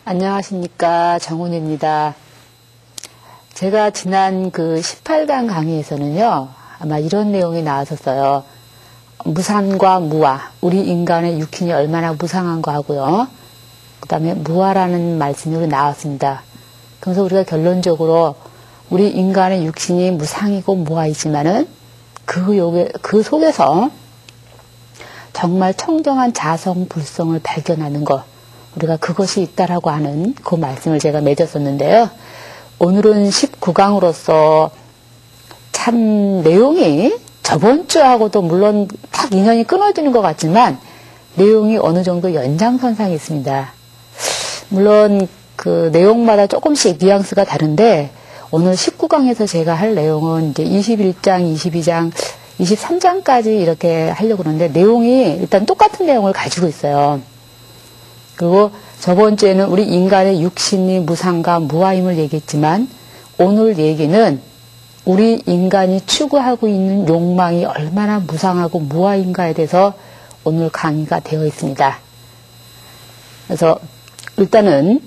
안녕하십니까, 정훈입니다. 제가 지난 그 18강 강의에서는요, 아마 이런 내용이 나왔었어요. 무상과 무아, 우리 인간의 육신이 얼마나 무상한 거 하고요. 그 다음에 무아라는 말씀이 나왔습니다. 그래서 우리가 결론적으로 우리 인간의 육신이 무상이고 무아이지만은 그 속에서 정말 청정한 자성, 불성을 발견하는 것, 우리가 그것이 있다라고 하는 그 말씀을 제가 맺었었는데요. 오늘은 19강으로서 참 내용이 저번 주하고도 물론 딱 인연이 끊어지는 것 같지만 내용이 어느 정도 연장선상이 있습니다. 물론 그 내용마다 조금씩 뉘앙스가 다른데 오늘 19강에서 제가 할 내용은 이제 21장, 22장, 23장까지 이렇게 하려고 그러는데 내용이 일단 똑같은 내용을 가지고 있어요. 그리고 저번 주에는 우리 인간의 육신이 무상과 무아임을 얘기했지만 오늘 얘기는 우리 인간이 추구하고 있는 욕망이 얼마나 무상하고 무아인가에 대해서 오늘 강의가 되어 있습니다. 그래서 일단은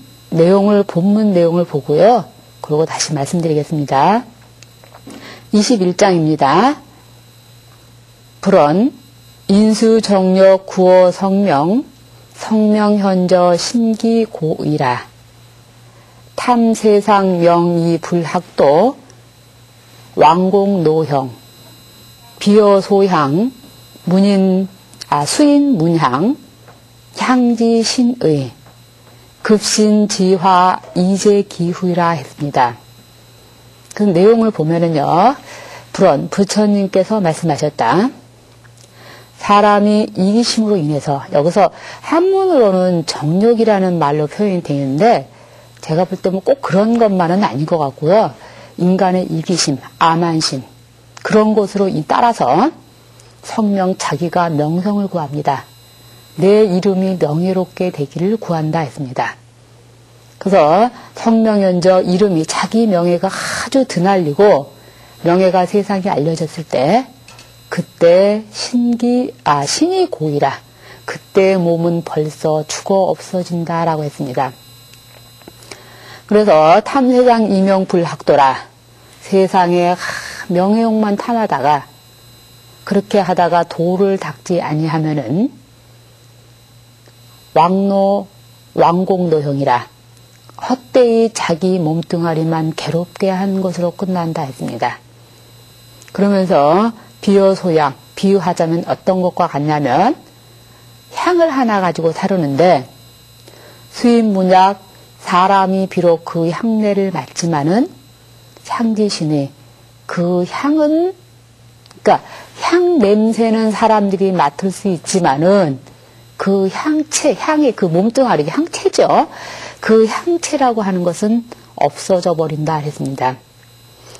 본문 내용을 보고요. 그리고 다시 말씀드리겠습니다. 21장입니다. 불언, 인수정력 구어 성명, 성명현저 신기고의라. 탐세상 명의 불학도 왕공노형 비어소향 수인 문향 향지신의 급신지화 이제기후이라 했습니다. 그 내용을 보면은요, 불언 부처님께서 말씀하셨다. 사람이 이기심으로 인해서, 여기서 한문으로는 정욕이라는 말로 표현이 되는데 제가 볼 때 뭐 꼭 그런 것만은 아닌 것 같고요. 인간의 이기심, 아만심, 그런 것으로 따라서 성명, 자기가 명성을 구합니다. 내 이름이 명예롭게 되기를 구한다 했습니다. 그래서 성명현저 이름이, 자기 명예가 아주 드날리고 명예가 세상에 알려졌을 때 그때 신이 고이라. 그때 몸은 벌써 죽어 없어진다라고 했습니다. 그래서 탐세상 이명불학도라. 세상에 명예욕만 탐하다가 그렇게 하다가 도를 닦지 아니하면은 왕공노형이라. 헛되이 자기 몸뚱아리만 괴롭게 한 것으로 끝난다 했습니다. 그러면서 비어소향, 비유하자면 어떤 것과 같냐면 향을 하나 가지고 다루는데 수인문약, 사람이 비록 그 향내를 맡지만은 향지신이 그 향은, 그러니까 향 냄새는 사람들이 맡을 수 있지만은 그 향의 그 몸뚱아리, 향체죠. 그 향체라고 하는 것은 없어져 버린다 했습니다.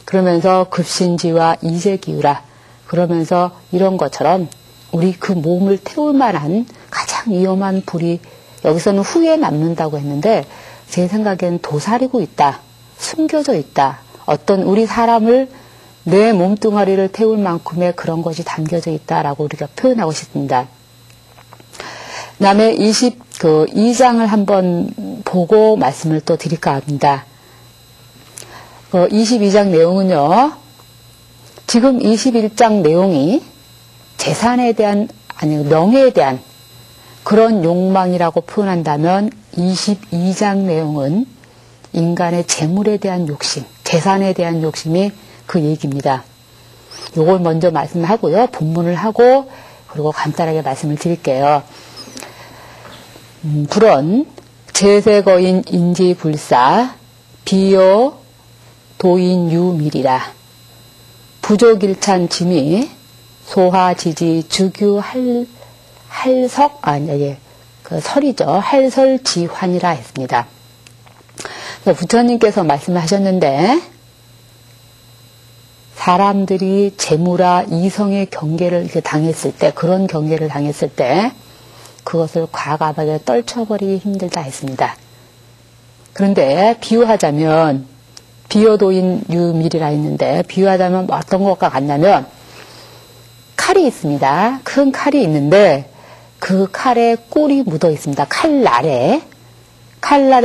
그러면서 급신지와 이제기우라. 그러면서 이런 것처럼 우리 그 몸을 태울 만한 가장 위험한 불이 여기서는 후에 남는다고 했는데 제 생각엔 도사리고 있다. 숨겨져 있다. 어떤 우리 사람을 내 몸뚱아리를 태울 만큼의 그런 것이 담겨져 있다라고 우리가 표현하고 싶습니다. 그 다음에 22장을 한번 보고 말씀을 또 드릴까 합니다. 22장 내용은요. 지금 21장 내용이 재산에 대한, 명예에 대한 그런 욕망이라고 표현한다면 22장 내용은 인간의 재물에 대한 욕심, 재산에 대한 욕심이 그 얘기입니다. 요걸 먼저 말씀하고요. 본문을 하고 그리고 간단하게 말씀을 드릴게요. 불언, 제세거인 인지불사, 비요 도인유밀이라. 부족일찬 짐이 소화지지 주규 설이죠. 할설지환이라 했습니다. 부처님께서 말씀하셨는데 사람들이 재물아 이성의 경계를 당했을 때, 그런 경계를 당했을 때 그것을 과감하게 떨쳐버리기 힘들다 했습니다. 그런데 비유하자면 비어도인 유밀이라 했는데 비유하자면 어떤 것과 같냐면 칼이 있습니다. 큰 칼이 있는데 그 칼에 꿀이 묻어 있습니다. 칼날에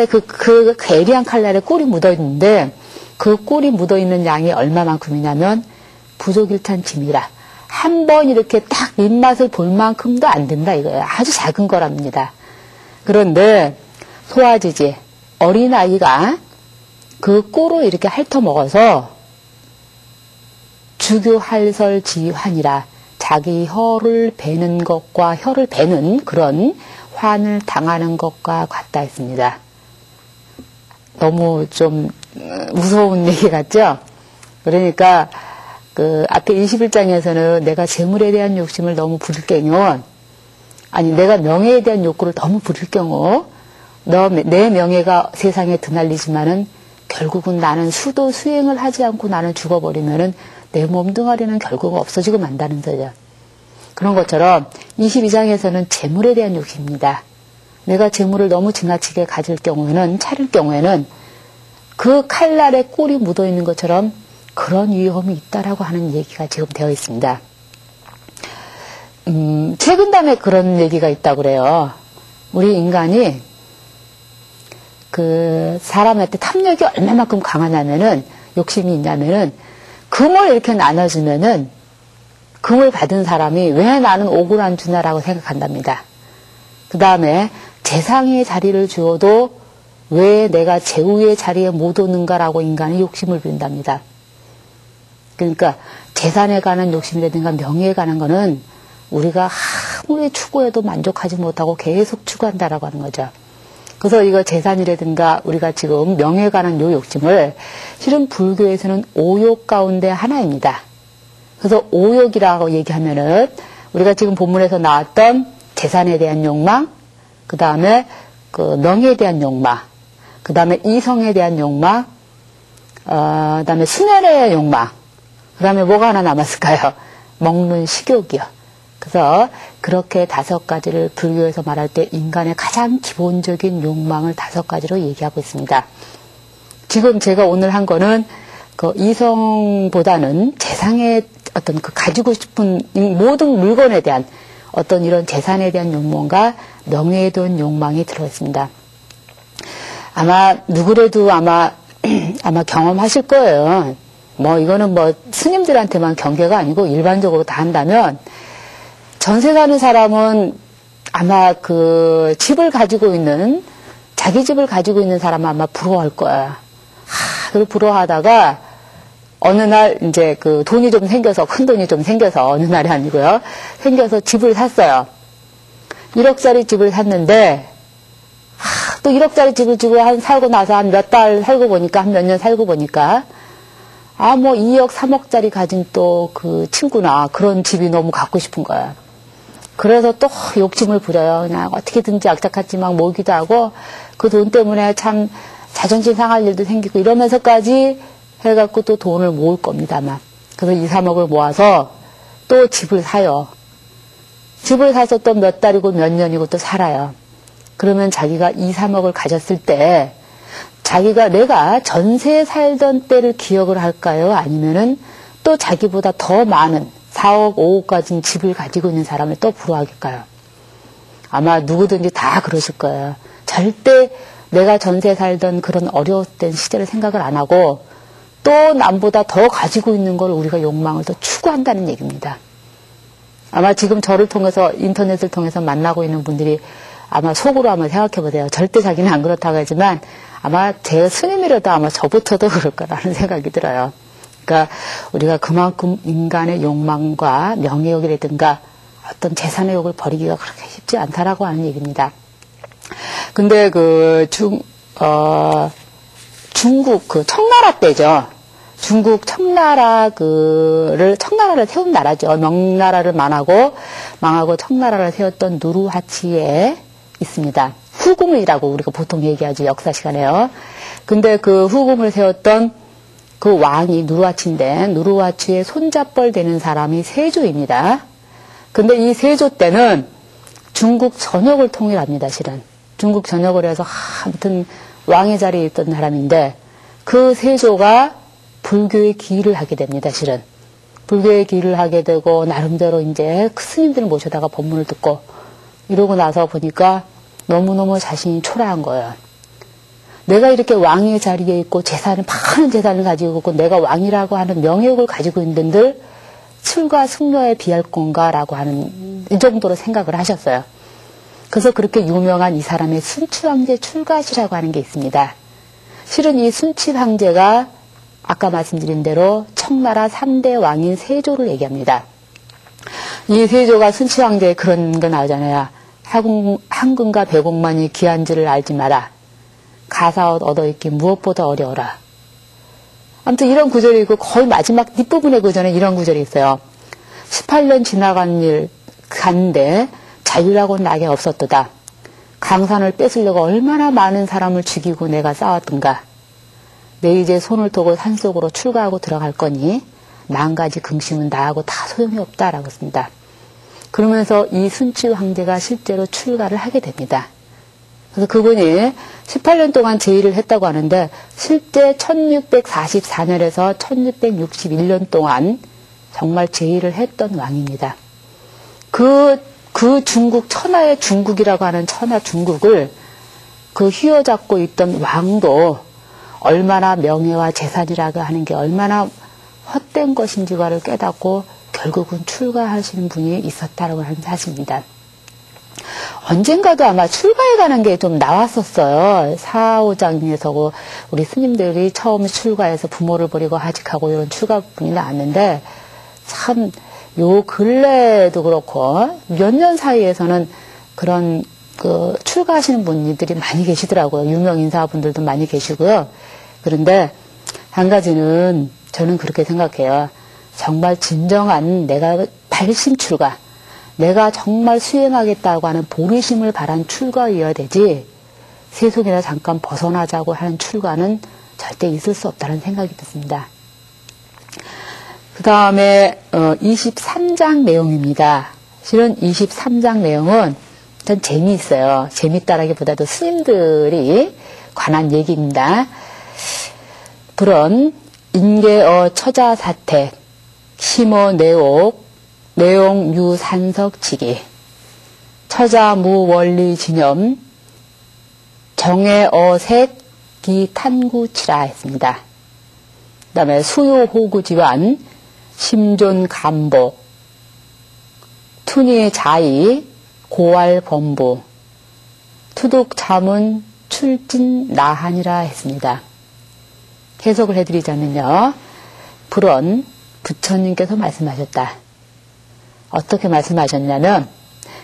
그 괴리한 칼날에 꿀이 묻어 있는데 그 꿀이 묻어 있는 양이 얼마만큼이냐면 부족일탄 짐이라 한 번 이렇게 딱 입맛을 볼 만큼도 안 된다 이거예요. 아주 작은 거랍니다. 그런데 소아지지 어린아이가 그 꿀을 이렇게 핥아먹어서 주교할설지환이라 자기 혀를 베는 것과 혀를 베는 그런 환을 당하는 것과 같다 했습니다. 너무 좀 무서운 얘기 같죠? 그러니까 그 앞에 21장에서는 내가 재물에 대한 욕심을 너무 부릴 경우 아니 내가 명예에 대한 욕구를 너무 부릴 경우 내 명예가 세상에 드날리지만은 결국은 나는 수도 수행을 하지 않고 나는 죽어버리면은 내 몸뚱아리는 결국 없어지고 만다는 거죠. 그런 것처럼 22장에서는 재물에 대한 욕심입니다. 내가 재물을 너무 지나치게 가질 경우에는 차릴 경우에는 그 칼날에 꿀이 묻어 있는 것처럼 그런 위험이 있다라고 하는 얘기가 지금 되어 있습니다. 최근담에 그런 얘기가 있다고 그래요. 우리 인간이 그 사람한테 탐욕이 얼마만큼 강하냐면은 욕심이 있냐면은 금을 이렇게 나눠주면은 금을 받은 사람이 왜 나는 옥을 안 주나라고 생각한답니다. 그 다음에 재상의 자리를 주어도 왜 내가 제후의 자리에 못 오는가라고 인간이 욕심을 부린답니다. 그러니까 재산에 관한 욕심이라든가 명예에 관한 거는 우리가 아무리 추구해도 만족하지 못하고 계속 추구한다라고 하는 거죠. 그래서 이거 재산이라든가 우리가 지금 명예에 관한 요 욕심을 실은 불교에서는 오욕 가운데 하나입니다. 그래서 오욕이라고 얘기하면은 우리가 지금 본문에서 나왔던 재산에 대한 욕망, 그 다음에 그 명예에 대한 욕망, 그 다음에 이성에 대한 욕망, 그 다음에 수면에 대한 욕망, 그 다음에 뭐가 하나 남았을까요? 먹는 식욕이요. 그래서 그렇게 5가지를 불교에서 말할 때 인간의 가장 기본적인 욕망을 5가지로 얘기하고 있습니다. 지금 제가 오늘 한 거는 그 이성보다는 재상의 어떤 그 가지고 싶은 모든 물건에 대한 어떤 이런 재산에 대한 욕망과 명예에 대한 욕망이 들어있습니다. 아마 누구라도 아마 경험하실 거예요. 뭐 이거는 뭐 스님들한테만 경계가 아니고 일반적으로 다 한다면 전세 사는 사람은 아마 그 집을 가지고 있는 자기 집을 가지고 있는 사람은 아마 부러워할 거야. 그리고 부러워하다가 어느 날 이제 그 돈이 좀 생겨서 큰 돈이 좀 생겨서 어느 날이 아니고요. 생겨서 집을 샀어요. 1억짜리 집을 샀는데 또 1억짜리 집을 지고 살고 나서 한 몇 달 살고 보니까 한 몇 년 살고 보니까 뭐 2억 3억짜리 가진 또 그 친구나 그런 집이 너무 갖고 싶은 거야. 그래서 또 욕심을 부려요. 그냥 어떻게든지 악착같이 막 모으기도 하고 그 돈 때문에 참 자존심 상할 일도 생기고 이러면서까지 해갖고 또 돈을 모을 겁니다, 아마. 그래서 2, 3억을 모아서 또 집을 사요. 집을 사서 또 몇 달이고 몇 년이고 또 살아요. 그러면 자기가 2, 3억을 가졌을 때 자기가 내가 전세에 살던 때를 기억을 할까요? 아니면은 또 자기보다 더 많은 4억, 5억 가진 집을 가지고 있는 사람을 또 부러워하겠까요? 아마 누구든지 다 그러실 거예요. 절대 내가 전세에 살던 그런 어려웠던 시절을 생각을 안 하고 또 남보다 더 가지고 있는 걸 우리가 욕망을 더 추구한다는 얘기입니다. 아마 지금 저를 통해서 인터넷을 통해서 만나고 있는 분들이 아마 속으로 한번 생각해 보세요. 절대 자기는 안 그렇다고 하지만 아마 제 스님이라도 아마 저부터도 그럴 거라는 생각이 들어요. 그러니까 우리가 그만큼 인간의 욕망과 명예욕이라든가 어떤 재산의 욕을 버리기가 그렇게 쉽지 않다라고 하는 얘기입니다. 근데 중국 그 청나라 때죠. 중국 청나라를 세운 나라죠. 명나라를 망하고 청나라를 세웠던 누르하치에 있습니다. 후금이라고 우리가 보통 얘기하죠. 역사 시간에요. 근데 그 후금을 세웠던 그 왕이 누르하치인데 누르하치의 손잡벌 되는 사람이 세조입니다. 근데 이 세조 때는 중국 전역을 통일합니다, 실은. 중국 전역을 해서, 아무튼 왕의 자리에 있던 사람인데, 그 세조가 불교의 기일을 하게 됩니다, 실은. 불교의 기일을 하게 되고, 나름대로 이제 그 스님들을 모셔다가 법문을 듣고, 이러고 나서 보니까 너무너무 자신이 초라한 거예요. 내가 이렇게 왕의 자리에 있고, 많은 재산을 가지고 있고, 내가 왕이라고 하는 명예욕을 가지고 있는들, 칠과 승려에 비할 건가라고 하는, 이 정도로 생각을 하셨어요. 그래서 그렇게 유명한 이 사람의 순치황제 출가시라고 하는 게 있습니다. 실은 이 순치황제가 아까 말씀드린 대로 청나라 3대 왕인 세조를 얘기합니다. 이 세조가 순치황제에 그런 거 나오잖아요. 한궁과 백옥만이 귀한지를 알지 마라. 가사옷 얻어입기 무엇보다 어려워라. 아무튼 이런 구절이 있고 거의 마지막 뒷부분의 구절에 이런 구절이 있어요. 18년 지나간 일 간데 자유라고는 나게 없었도다. 강산을 뺏으려고 얼마나 많은 사람을 죽이고 내가 싸웠던가. 내 이제 손을 도고 산속으로 출가하고 들어갈 거니 만가지 긍심은 나하고 다 소용이 없다라고 했습니다. 그러면서 이 순치 황제가 실제로 출가를 하게 됩니다. 그래서 그분이 18년 동안 제의를 했다고 하는데 실제 1644년에서 1661년 동안 정말 제의를 했던 왕입니다. 그 중국, 천하의 중국이라고 하는 천하 중국을 그 휘어잡고 있던 왕도 얼마나 명예와 재산이라고 하는 게 얼마나 헛된 것인지를 깨닫고 결국은 출가하시는 분이 있었다고 하는 사실입니다. 언젠가도 아마 출가에 관한 게 좀 나왔었어요. 4, 5장에서 우리 스님들이 처음 출가해서 부모를 버리고 하직하고 이런 출가분이 나왔는데 참 요 근래에도 그렇고 몇 년 사이에서는 그런 출가하시는 분들이 많이 계시더라고요. 유명 인사분들도 많이 계시고요. 그런데 한 가지는 저는 그렇게 생각해요. 정말 진정한 내가 발심 출가, 내가 정말 수행하겠다고 하는 보리심을 바란 출가이어야 되지 세속이나 잠깐 벗어나자고 하는 출가는 절대 있을 수 없다는 생각이 듭니다. 그 다음에 23장 내용입니다. 실은 23장 내용은 전 재미있어요. 재밌다라기보다도 스님들이 관한 얘기입니다. 불언 인계어 처자사택 심어 내옥 내용 유산석치기 처자무원리 진염 정해어색 기탄구치라 했습니다. 그 다음에 수요호구지환 심존감복 투니자이 고활범부 투둑자문 출진나한이라 했습니다. 해석을 해드리자면요. 불언 부처님께서 말씀하셨다. 어떻게 말씀하셨냐면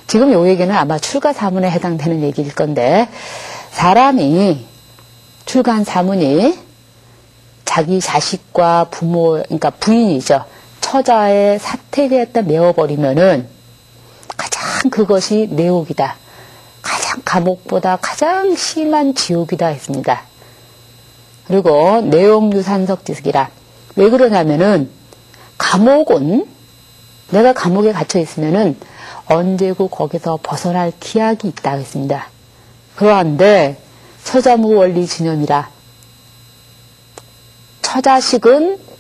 지금 요 얘기는 아마 출가 사문에 해당되는 얘기일 건데 사람이 출가한 사문이 자기 자식과 부모 그러니까 부인이죠. 처자의 사택에다 메어버리면은 가장 그것이 내옥이다. 가장 감옥보다 가장 심한 지옥이다 했습니다. 그리고 내용유산석지식이라. 왜 그러냐면은 감옥은 내가 감옥에 갇혀 있으면은 언제고 거기서 벗어날 기약이 있다고 했습니다. 그러한데 처자무원리 진염이라. 처자식은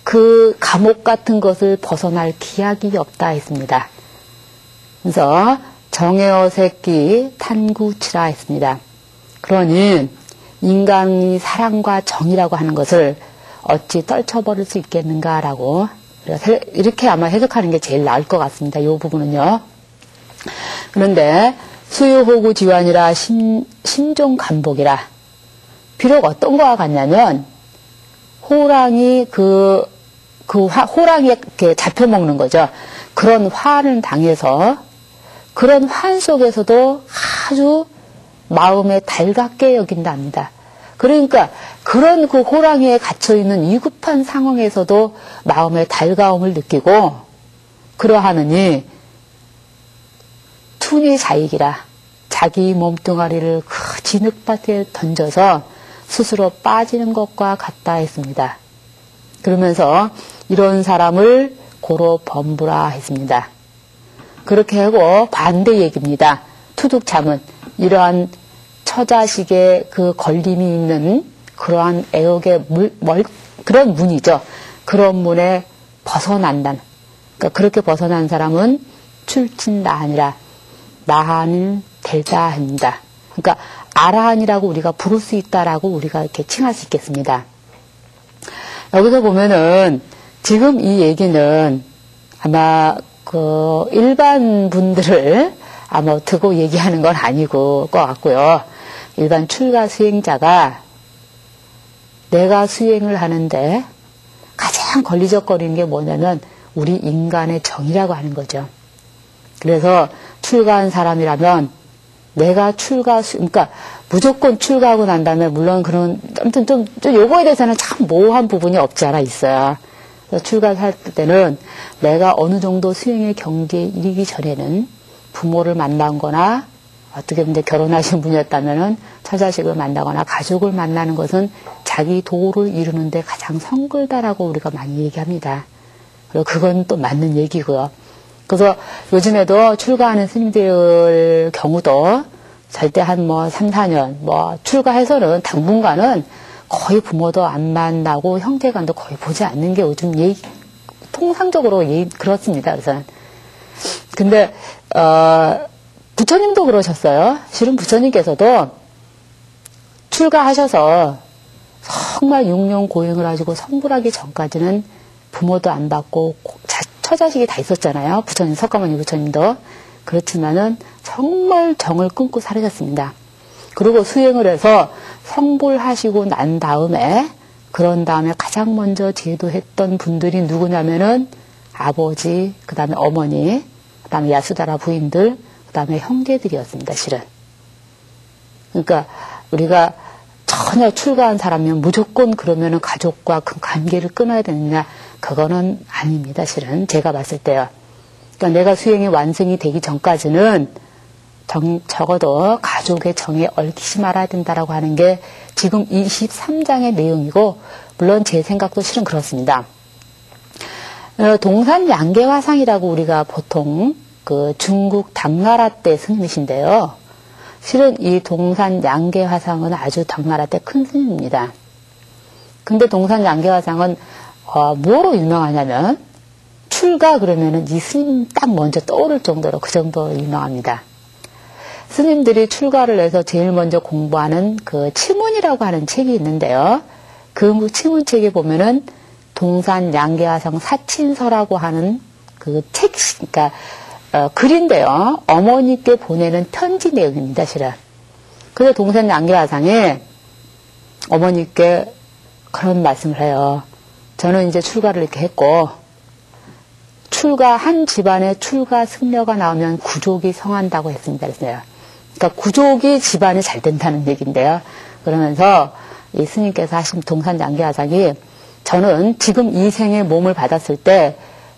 그 감옥 같은 것을 벗어날 기약이 없다 했습니다. 그래서 정해어새끼 탄구치라 했습니다. 그러니 인간이 사랑과 정의라고 하는 것을 어찌 떨쳐버릴 수 있겠는가라고 이렇게 아마 해석하는 게 제일 나을 것 같습니다. 이 부분은요. 그런데 수요호구 지환이라 심종감복이라 비록 어떤 거와 같냐면 호랑이 호랑이에 이렇게 잡혀먹는 거죠. 그런 화를 당해서 그런 환 속에서도 아주 마음에 달갑게 여긴답니다. 그러니까 그런 그 호랑이에 갇혀있는 위급한 상황에서도 마음의 달가움을 느끼고 그러하느니 툰이 자익이라 자기 몸뚱아리를 그 진흙밭에 던져서 스스로 빠지는 것과 같다 했습니다. 그러면서 이런 사람을 고로 범부라 했습니다. 그렇게 하고 반대 얘기입니다. 투둑참은 이러한 처자식의 그 걸림이 있는 그러한 애역의 그런 문이죠. 그런 문에 벗어난다는. 그러니까 그렇게 벗어난 사람은 출친다 아니라 나한을 될다 합니다. 그러니까 아라한이라고 우리가 부를 수 있다라고 우리가 이렇게 칭할 수 있겠습니다. 여기서 보면은 지금 이 얘기는 아마 그 일반 분들을 아마 듣고 얘기하는 건 아니고 것 같고요. 일반 출가 수행자가 내가 수행을 하는데 가장 걸리적거리는 게 뭐냐면 우리 인간의 정이라고 하는 거죠. 그래서 출가한 사람이라면 내가 그러니까 무조건 출가하고 난 다음에 물론 그런 아무튼 좀 요거에 대해서는 참 모호한 부분이 없지 않아 있어요. 그래서 출가할 때는 내가 어느 정도 수행의 경지에 이르기 전에는 부모를 만난 거나 어떻게 보면 결혼하신 분이었다면은 처자식을 만나거나 가족을 만나는 것은 자기 도를 이루는데 가장 성글다라고 우리가 많이 얘기합니다. 그리고 그건 또 맞는 얘기고요. 그래서 요즘에도 출가하는 스님들 경우도 절대 한 3, 4년 출가해서는 당분간은 거의 부모도 안 만나고 형제간도 거의 보지 않는 게 요즘 통상적으로 그렇습니다. 그래서 근데 부처님도 그러셨어요. 실은 부처님께서도 출가하셔서 정말 6년 고행을 하시고 성불하기 전까지는 부모도 안 받고 처자식이 다 있었잖아요. 부처님, 석가모니 부처님도. 그렇지만은 정말 정을 끊고 살으셨습니다. 그리고 수행을 해서 성불하시고 난 다음에 그런 다음에 가장 먼저 제도했던 분들이 누구냐면은 아버지, 그 다음에 어머니, 그 다음에 야수다라 부인들, 그 다음에 형제들이었습니다, 실은. 그러니까 우리가 전혀 출가한 사람이면 무조건 그러면은 가족과 그 관계를 끊어야 되느냐, 그거는 아닙니다, 실은. 제가 봤을 때요. 그러니까 내가 수행이 완성이 되기 전까지는 적어도 가족의 정에 얽히지 말아야 된다라고 하는 게 지금 23장의 내용이고, 물론 제 생각도 실은 그렇습니다. 동산 양계화상이라고 우리가 보통 그 중국 당나라 때 스님이신데요. 실은 이 동산 양계화상은 아주 당나라 때 큰 스님입니다. 근데 동산 양계화상은 뭐로 유명하냐면 출가 그러면은 이 스님 딱 먼저 떠오를 정도로 그 정도로 유명합니다. 스님들이 출가를 해서 제일 먼저 공부하는 그 치문이라고 하는 책이 있는데요. 그 치문책에 보면은 동산 양계화상 사친서라고 하는 그 책, 그러니까 글인데요. 어머니께 보내는 편지 내용입니다, 실은. 그래서 동산 양계화상에 어머니께 그런 말씀을 해요. 저는 이제 출가를 이렇게 했고, 한 집안에 출가 승려가 나오면 구족이 성한다고 했습니다. 그래서요. 그러니까 구족이 집안이 잘 된다는 얘기인데요. 그러면서 이 스님께서 하신 동산 양계화상이 저는 지금 이 생에 몸을 받았을 때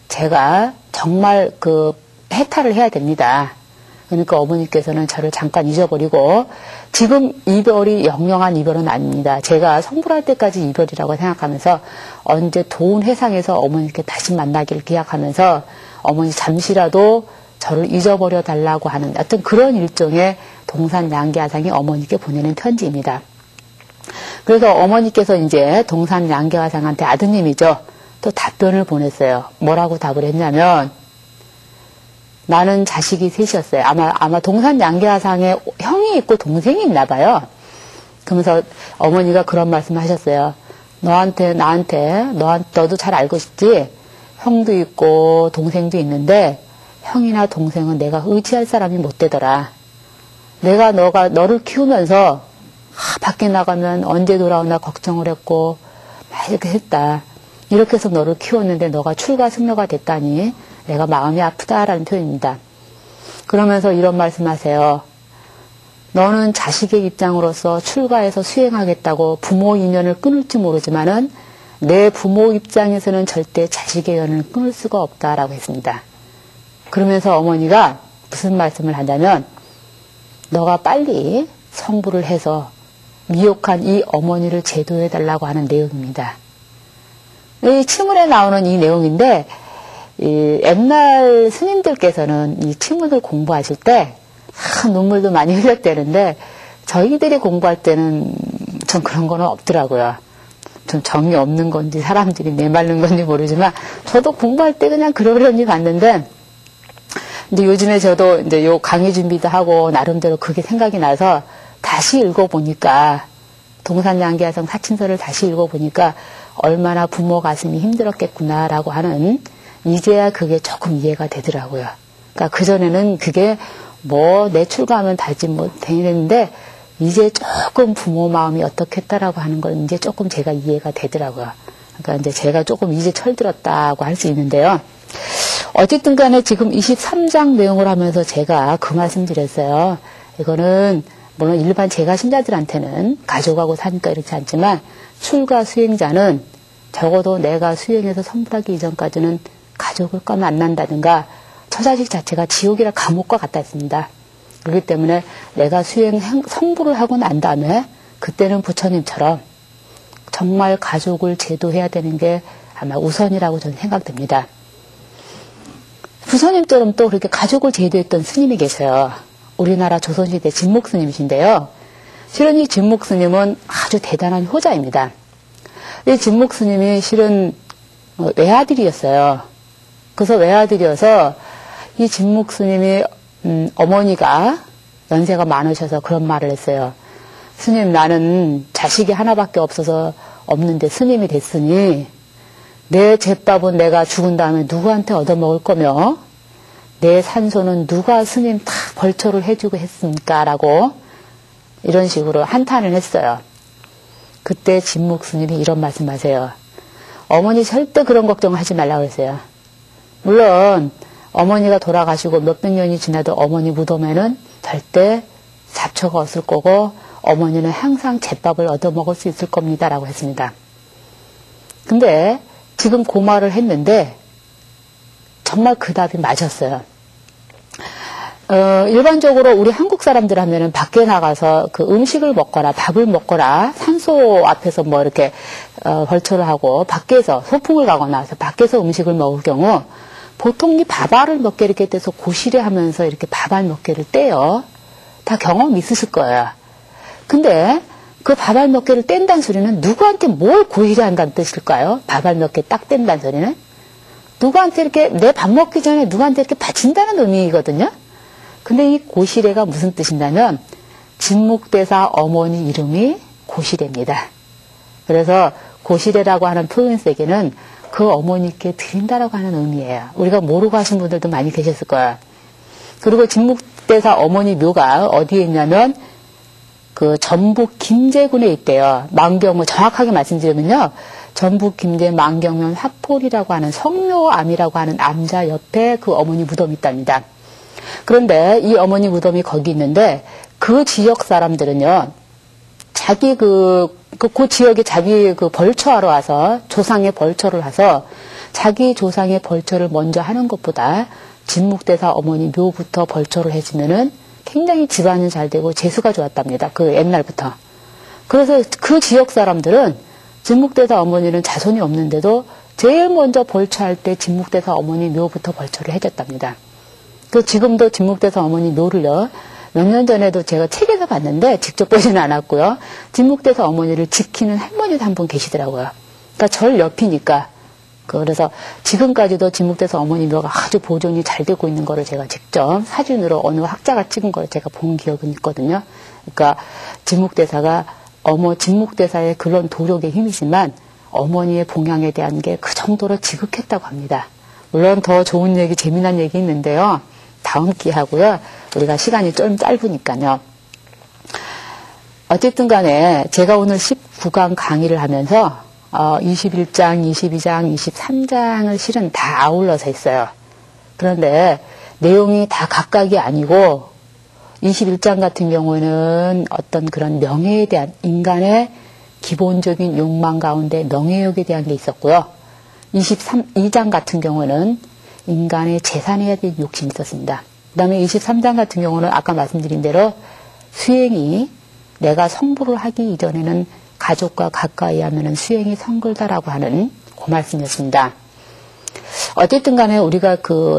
제가 정말 그 해탈을 해야 됩니다. 그러니까 어머니께서는 저를 잠깐 잊어버리고 지금 이별이 영영한 이별은 아닙니다. 제가 성불할 때까지 이별이라고 생각하면서 언제 좋은 회상에서 어머니께 다시 만나기를 기약하면서 어머니 잠시라도 저를 잊어버려 달라고 하는 어떤 그런 일종의 동산 양계화상이 어머니께 보내는 편지입니다. 그래서 어머니께서 이제 동산 양계화상한테 아드님이죠. 또 답변을 보냈어요. 뭐라고 답을 했냐면 나는 자식이 셋이었어요. 아마 동산 양계화상에 형이 있고 동생이 있나 봐요. 그러면서 어머니가 그런 말씀을 하셨어요. 너도 잘 알고 있지? 형도 있고 동생도 있는데 형이나 동생은 내가 의지할 사람이 못 되더라. 내가 너를 키우면서 밖에 나가면 언제 돌아오나 걱정을 했고 막 이렇게 했다. 이렇게 해서 너를 키웠는데 너가 출가 승려가 됐다니 내가 마음이 아프다라는 표현입니다. 그러면서 이런 말씀하세요. 너는 자식의 입장으로서 출가해서 수행하겠다고 부모 인연을 끊을지 모르지만은 내 부모 입장에서는 절대 자식의 연을 끊을 수가 없다라고 했습니다. 그러면서 어머니가 무슨 말씀을 하냐면 너가 빨리 성불을 해서 미혹한 이 어머니를 제도해달라고 하는 내용입니다. 이 치문에 나오는 이 내용인데 옛날 스님들께서는 이 치문을 공부하실 때 눈물도 많이 흘렸대는데 저희들이 공부할 때는 좀 그런 거는 없더라고요. 좀 정이 없는 건지 사람들이 메마른 건지 모르지만 저도 공부할 때 그냥 그러려니 봤는데 근데 요즘에 저도 이제 요 강의 준비도 하고 나름대로 그게 생각이 나서 다시 읽어보니까 동산양계화성 사친서를 다시 읽어보니까 얼마나 부모 가슴이 힘들었겠구나라고 하는 이제야 그게 조금 이해가 되더라고요. 그러니까 그전에는 그게 뭐 내 출가하면 다지 뭐 되는데 이제 조금 부모 마음이 어떻겠다라고 하는 걸 이제 조금 제가 이해가 되더라고요. 그러니까 이제 제가 조금 이제 철들었다고 할 수 있는데요. 어쨌든 간에 지금 23장 내용을 하면서 제가 그 말씀 드렸어요. 이거는 물론 일반 제가 신자들한테는 가족하고 사니까 이렇지 않지만 출가 수행자는 적어도 내가 수행해서 선불하기 이전까지는 가족을 꺼 만난다든가 처자식 자체가 지옥이라 감옥과 같았습니다. 그렇기 때문에 내가 성불을 하고 난 다음에 그때는 부처님처럼 정말 가족을 제도해야 되는 게 아마 우선이라고 저는 생각됩니다. 부처님처럼 또 그렇게 가족을 제도했던 스님이 계셔요. 우리나라 조선시대 진목스님이신데요. 실은 이 진목스님은 아주 대단한 효자입니다. 이 진목스님이 실은 외아들이었어요. 그래서 외아들이어서 이 진목스님이 어머니가 연세가 많으셔서 그런 말을 했어요. 스님, 나는 자식이 하나밖에 없는데 스님이 됐으니 내 잿밥은 내가 죽은 다음에 누구한테 얻어먹을 거며 내 산소는 누가 스님 다 벌초를 해주고 했습니까? 라고 이런 식으로 한탄을 했어요. 그때 진목스님이 이런 말씀하세요. 어머니 절대 그런 걱정하지 말라고 했어요. 물론 어머니가 돌아가시고 몇백 년이 지나도 어머니 무덤에는 절대 잡초가 없을 거고 어머니는 항상 잿밥을 얻어먹을 수 있을 겁니다. 라고 했습니다. 근데 지금 그 말을 했는데 정말 그 답이 맞았어요. 일반적으로 우리 한국 사람들 하면은 밖에 나가서 그 음식을 먹거나 밥을 먹거나 산소 앞에서 뭐 이렇게 벌초를 하고 밖에서 소풍을 가거나 해서 밖에서 음식을 먹을 경우 보통 이 밥알을 몇 개 이렇게 떼서 고시래 하면서 이렇게 밥알 몇 개를 떼요. 다 경험 있으실 거예요. 근데 그 밥알 몇 개를 뗀다는 소리는 누구한테 뭘 고시래 한다는 뜻일까요? 밥알 몇 개 딱 뗀다는 소리는? 누구한테 이렇게 내 밥 먹기 전에 누구한테 이렇게 바친다는 의미거든요. 근데 이 고시래가 무슨 뜻이냐면 진묵대사 어머니 이름이 고시래입니다. 그래서 고시래라고 하는 표현세계는 그 어머니께 드린다라고 하는 의미예요. 우리가 모르고 하신 분들도 많이 계셨을 거예요. 그리고 진묵대사 어머니 묘가 어디에 있냐면 그 전북 김제군에 있대요. 망경문 정확하게 말씀드리면요. 전북 김제 망경면 화폴이라고 하는 성묘암이라고 하는 암자 옆에 그 어머니 무덤이 있답니다. 그런데 이 어머니 무덤이 거기 있는데 그 지역 사람들은요. 자기 그 지역에 자기 그 벌초하러 와서 조상의 벌초를 해서 자기 조상의 벌초를 먼저 하는 것보다 진묵대사 어머니 묘부터 벌초를 해주면은 굉장히 집안이 잘 되고 재수가 좋았답니다. 그 옛날부터. 그래서 그 지역 사람들은 진묵대사 어머니는 자손이 없는데도 제일 먼저 벌초할 때 진묵대사 어머니 묘부터 벌초를 해줬답니다. 그 지금도 진묵대사 어머니 묘를요. 몇 년 전에도 제가 책에서 봤는데 직접 보지는 않았고요. 진묵대사 어머니를 지키는 할머니도 한 분 계시더라고요. 그러니까 절 옆이니까. 그래서 지금까지도 진묵대사 어머니 묘가 아주 보존이 잘 되고 있는 거를 제가 직접 사진으로 어느 학자가 찍은 걸 제가 본 기억은 있거든요. 그러니까 진묵대사가 진묵대사의 그런 도력의 힘이지만 어머니의 봉양에 대한 게 그 정도로 지극했다고 합니다. 물론 더 좋은 얘기, 재미난 얘기 있는데요. 다음 기회 하고요. 우리가 시간이 좀 짧으니까요. 어쨌든 간에 제가 오늘 19강 강의를 하면서 21장, 22장, 23장을 실은 다 아울러서 했어요. 그런데 내용이 다 각각이 아니고 21장 같은 경우는 어떤 그런 명예에 대한 인간의 기본적인 욕망 가운데 명예욕에 대한 게 있었고요. 22장 같은 경우는 인간의 재산에 대한 욕심이 있었습니다. 그 다음에 23장 같은 경우는 아까 말씀드린 대로 수행이 내가 성불을 하기 이전에는 가족과 가까이 하면은 수행이 성글다라고 하는 그 말씀이었습니다. 어쨌든 간에 우리가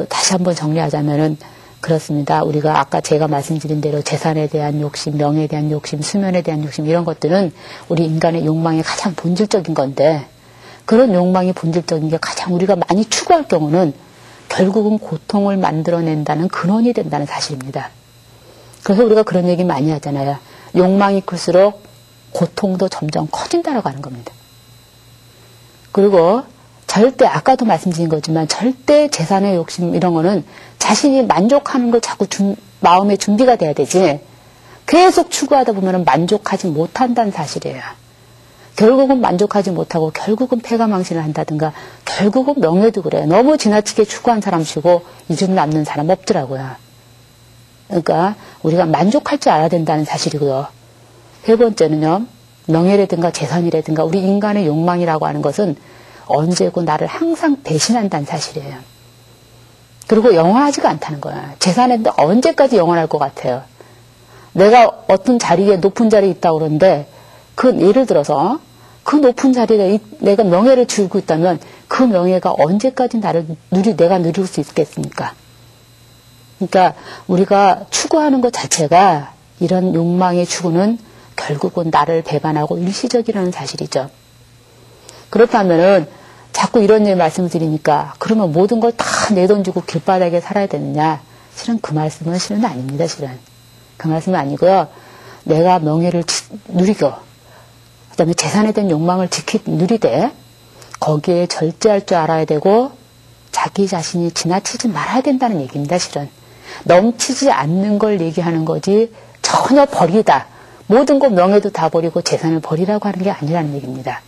다시 한번 정리하자면은 그렇습니다. 우리가 아까 제가 말씀드린 대로 재산에 대한 욕심, 명예에 대한 욕심, 수면에 대한 욕심 이런 것들은 우리 인간의 욕망의 가장 본질적인 건데 그런 욕망이 본질적인 게 가장 우리가 많이 추구할 경우는 결국은 고통을 만들어낸다는 근원이 된다는 사실입니다. 그래서 우리가 그런 얘기 많이 하잖아요. 욕망이 클수록 고통도 점점 커진다라고 하는 겁니다. 그리고 절대 아까도 말씀드린 거지만 절대 재산의 욕심 이런 거는 자신이 만족하는 걸 자꾸 마음의 준비가 돼야 되지 계속 추구하다 보면 만족하지 못한다는 사실이에요. 결국은 만족하지 못하고 결국은 패가망신을 한다든가 결국은 명예도 그래요. 너무 지나치게 추구한 사람치고 이중 남는 사람 없더라고요. 그러니까 우리가 만족할 줄 알아야 된다는 사실이고요. 세 번째는요. 명예라든가 재산이라든가 우리 인간의 욕망이라고 하는 것은 언제고 나를 항상 배신한다는 사실이에요. 그리고 영원하지가 않다는 거야. 재산인데 언제까지 영원할 것 같아요. 내가 어떤 자리에 높은 자리에 있다고 그러는데 예를 들어서 그 높은 자리에 내가 명예를 쥐고 있다면 그 명예가 언제까지 내가 누릴 수 있겠습니까? 그러니까 우리가 추구하는 것 자체가 이런 욕망의 추구는 결국은 나를 배반하고 일시적이라는 사실이죠. 그렇다면은 자꾸 이런 말씀을 드리니까 그러면 모든 걸 다 내던지고 길바닥에 살아야 되느냐? 실은 그 말씀은 실은 아닙니다. 실은 그 말씀은 아니고요. 내가 명예를 누리고 그다음에 재산에 대한 욕망을 누리되 거기에 절제할 줄 알아야 되고 자기 자신이 지나치지 말아야 된다는 얘기입니다. 실은 넘치지 않는 걸 얘기하는 거지 전혀 버리다. 모든 것 명예도 다 버리고 재산을 버리라고 하는 게 아니라는 얘기입니다.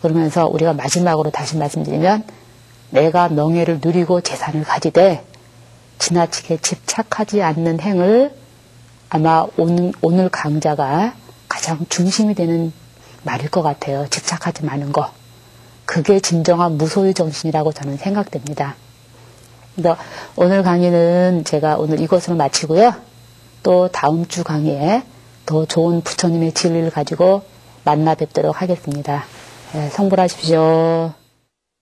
그러면서 우리가 마지막으로 다시 말씀드리면 내가 명예를 누리고 재산을 가지되 지나치게 집착하지 않는 행을 아마 오늘 강좌가 가장 중심이 되는 말일 것 같아요. 집착하지 마는 거. 그게 진정한 무소유 정신이라고 저는 생각됩니다. 그래서 오늘 강의는 제가 오늘 이것으로 마치고요. 또 다음 주 강의에 더 좋은 부처님의 진리를 가지고 만나 뵙도록 하겠습니다. 성불하십시오.